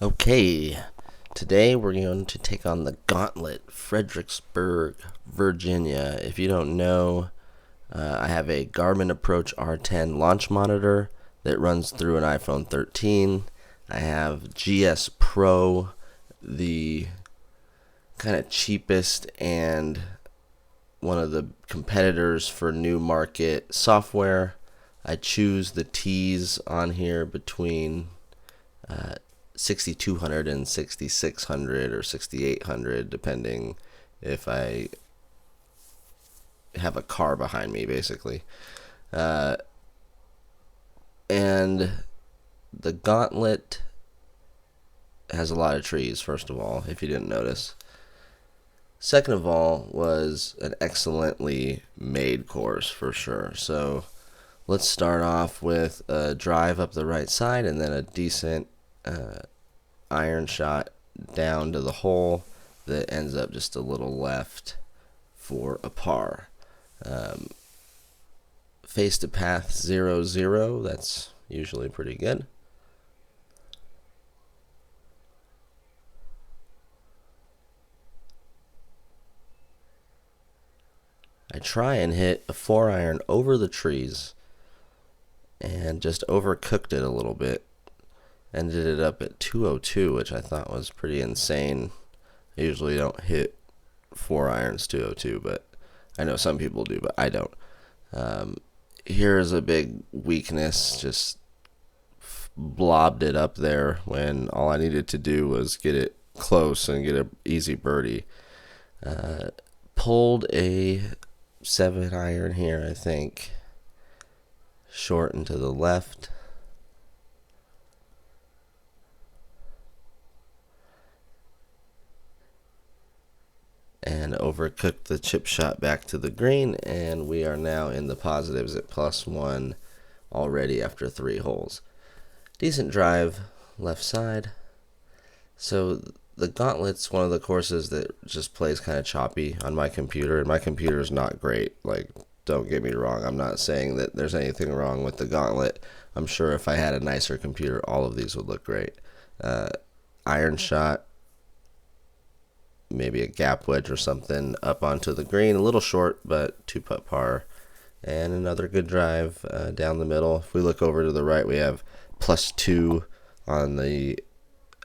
Okay, today we're going to take on the Gauntlet, Fredericksburg, Virginia. If you don't know, I have a Garmin Approach R10 launch monitor that runs through an iPhone 13. I have GSPRO, the kind of cheapest and one of the competitors for new market software. I choose the tees on here between 6,200 and 6,600 or 6,800, depending if I have a car behind me, basically. And the Gauntlet has a lot of trees, first of all, if you didn't notice. Second of all, was an excellently made course for sure. So let's start off with a drive up the right side and then a decent iron shot down to the hole that ends up just a little left for a par. Face to path 0-0, that's usually pretty good. I try and hit a 4-iron over the trees and just overcooked it a little bit. Ended it up at 202, which I thought was pretty insane. I usually don't hit 4-irons 202, but I know some people do, but I don't. Here's a big weakness, just blobbed it up there when all I needed to do was get it close and get an easy birdie. Pulled a 7-iron here, I think. Short and to the left. And overcooked the chip shot back to the green, and we are now in the positives at +1 already after 3 holes. Decent drive, left side. So the Gauntlet's one of the courses that just plays kind of choppy on my computer, and my computer is not great. Like, don't get me wrong, I'm not saying that there's anything wrong with the Gauntlet. I'm sure if I had a nicer computer, all of these would look great. Iron shot, maybe a gap wedge or something up onto the green, a little short, but 2 putt par, and another good drive down the middle. If we look over to the right, we have +2 on the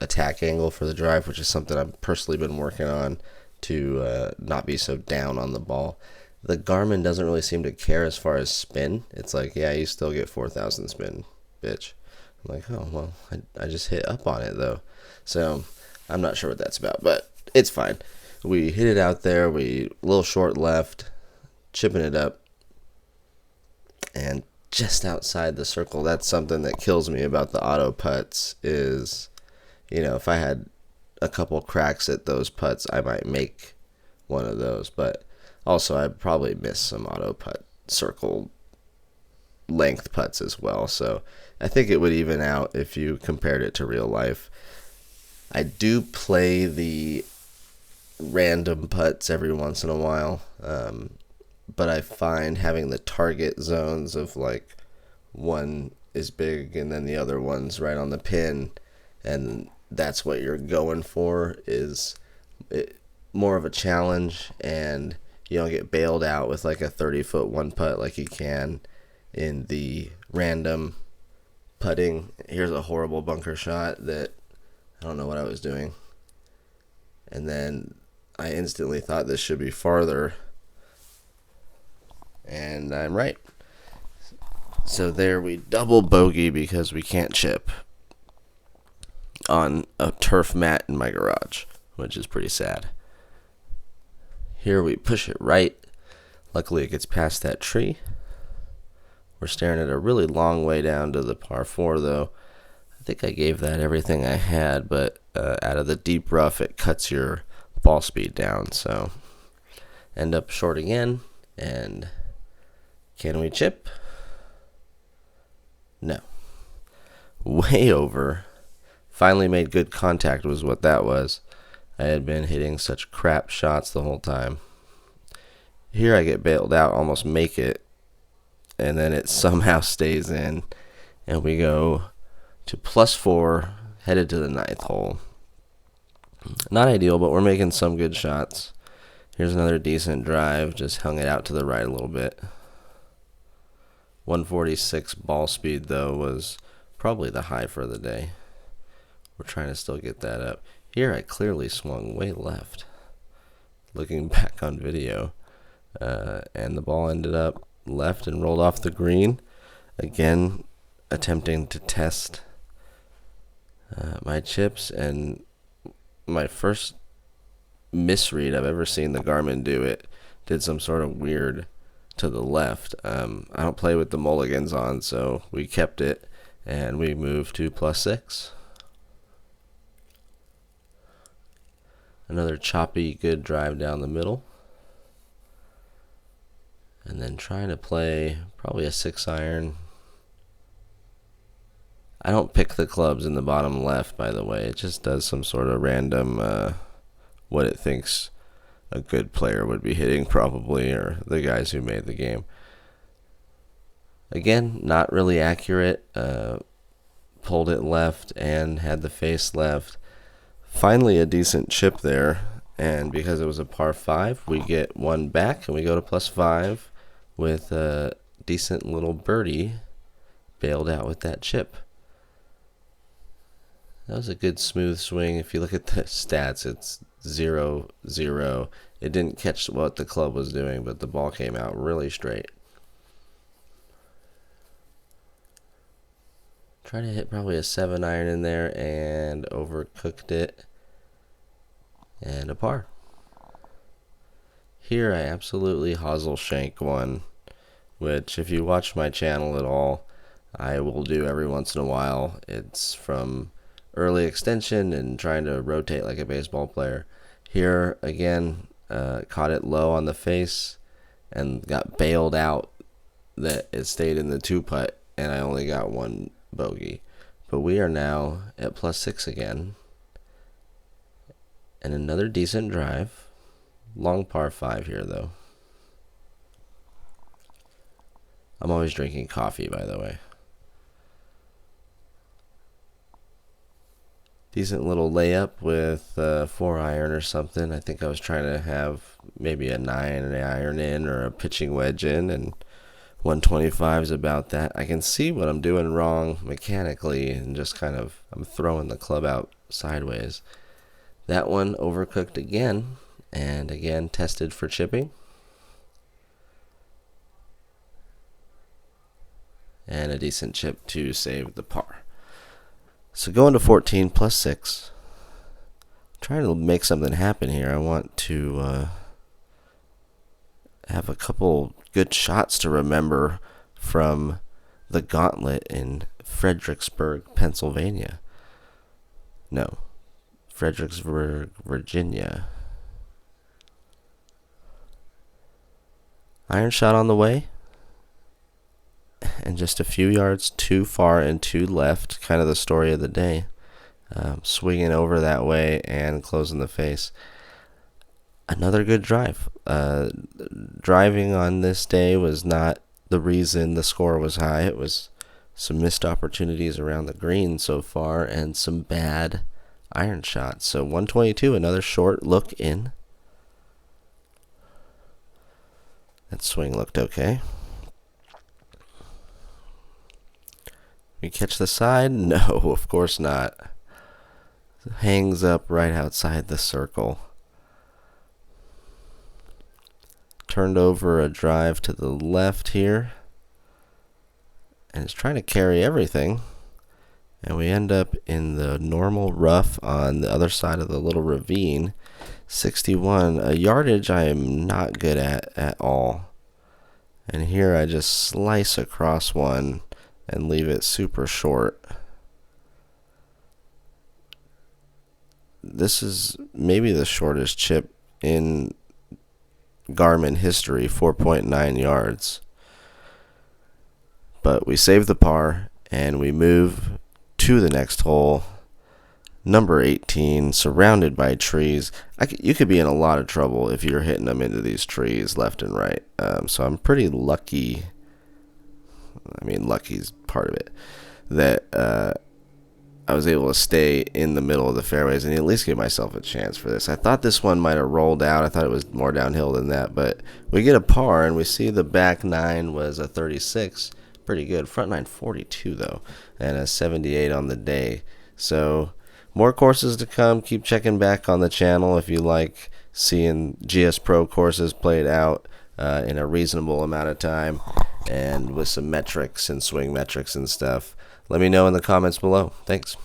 attack angle for the drive, which is something I've personally been working on to not be so down on the ball. The Garmin doesn't really seem to care as far as spin. It's like, yeah, you still get 4,000 spin, bitch. I'm like, oh, well, I just hit up on it, though. So I'm not sure what that's about, but it's fine. We hit it out there. We a little short left, chipping it up, and just outside the circle. That's something that kills me about the auto putts is, you know, if I had a couple cracks at those putts, I might make one of those. But also, I'd probably miss some auto putt circle length putts as well. So I think it would even out if you compared it to real life. I do play the random putts every once in a while, but I find having the target zones of like one is big and then the other one's right on the pin, and that's what you're going for, is more of a challenge, and you don't get bailed out with like a 30-foot one putt like you can in the random putting. Here's a horrible bunker shot that I don't know what I was doing. And then I instantly thought this should be farther. And I'm right. So there we double bogey because we can't chip on a turf mat in my garage, which is pretty sad. Here we push it right. Luckily it gets past that tree. We're staring at a really long way down to the par 4, though. I think I gave that everything I had, but out of the deep rough, it cuts your ball speed down. So end up short again. And can we chip? No. Way over. Finally made good contact was what that was. I had been hitting such crap shots the whole time. Here I get bailed out, almost make it, and then it somehow stays in, and we go to +4 headed to the 9th hole. Not ideal, but we're making some good shots. Here's another decent drive, just hung it out to the right a little bit. 146 ball speed, though, was probably the high for the day. We're trying to still get that up. Here I clearly swung way left, looking back on video. And the ball ended up left and rolled off the green. Again, attempting to test my chips, and my first misread I've ever seen the GARMIN do it. Did some sort of weird to the left. I don't play with the mulligans on, so we kept it, and we moved to +6. Another choppy, good drive down the middle. And then trying to play probably a 6-iron. I don't pick the clubs in the bottom left, by the way. It just does some sort of random what it thinks a good player would be hitting, probably, or the guys who made the game. Again, not really accurate. Pulled it left and had the face left. Finally a decent chip there, and because it was a par 5, we get one back and we go to +5 with a decent little birdie bailed out with that chip. That was a good smooth swing. If you look at the stats, it's 0-0. It didn't catch what the club was doing, but the ball came out really straight. Trying to hit probably a 7-iron in there and overcooked it. And a par. Here I absolutely hosel shank one, which if you watch my channel at all, I will do every once in a while. It's from early extension and trying to rotate like a baseball player. Here again, caught it low on the face and got bailed out that it stayed in the 2-putt, and I only got one bogey. But we are now at +6 again. And another decent drive. Long par 5 here, though. I'm always drinking coffee, by the way. Decent little layup with 4-iron or something. I think I was trying to have maybe a 9-iron in or a pitching wedge in, and 125 is about that. I can see what I'm doing wrong mechanically, and just kind of I'm throwing the club out sideways. That one overcooked again, and again tested for chipping. And a decent chip to save the par. So going to 14 +6. Trying to make something happen here. I want to have a couple good shots to remember from the Gauntlet in Fredericksburg, Pennsylvania. No. Fredericksburg, Virginia. Iron shot on the way, and just a few yards too far and too left, kind of the story of the day. Swinging over that way and closing the face. Another good drive. Driving on this day was not the reason the score was high. It was some missed opportunities around the green so far and some bad iron shots. So 122, another short look in. That swing looked okay. We catch the side? No, of course not. Hangs up right outside the circle. Turned over a drive to the left here. And it's trying to carry everything. And we end up in the normal rough on the other side of the little ravine. 61, a yardage I am not good at all. And here I just slice across one and leave it super short. This is maybe the shortest chip in GARMIN history, 4.9 yards. But we save the par and we move to the next hole, number 18, surrounded by trees. You could be in a lot of trouble if you're hitting them into these trees left and right. So I'm pretty lucky. I mean, lucky's part of it. That I was able to stay in the middle of the fairways and at least give myself a chance for this. I thought this one might have rolled out. I thought it was more downhill than that, but we get a par and we see the back nine was a 36. Pretty good. Front nine 42 though, and a 78 on the day. So more courses to come. Keep checking back on the channel if you like seeing GSPRO courses played out in a reasonable amount of time and with some metrics and swing metrics and stuff. Let me know in the comments below. Thanks.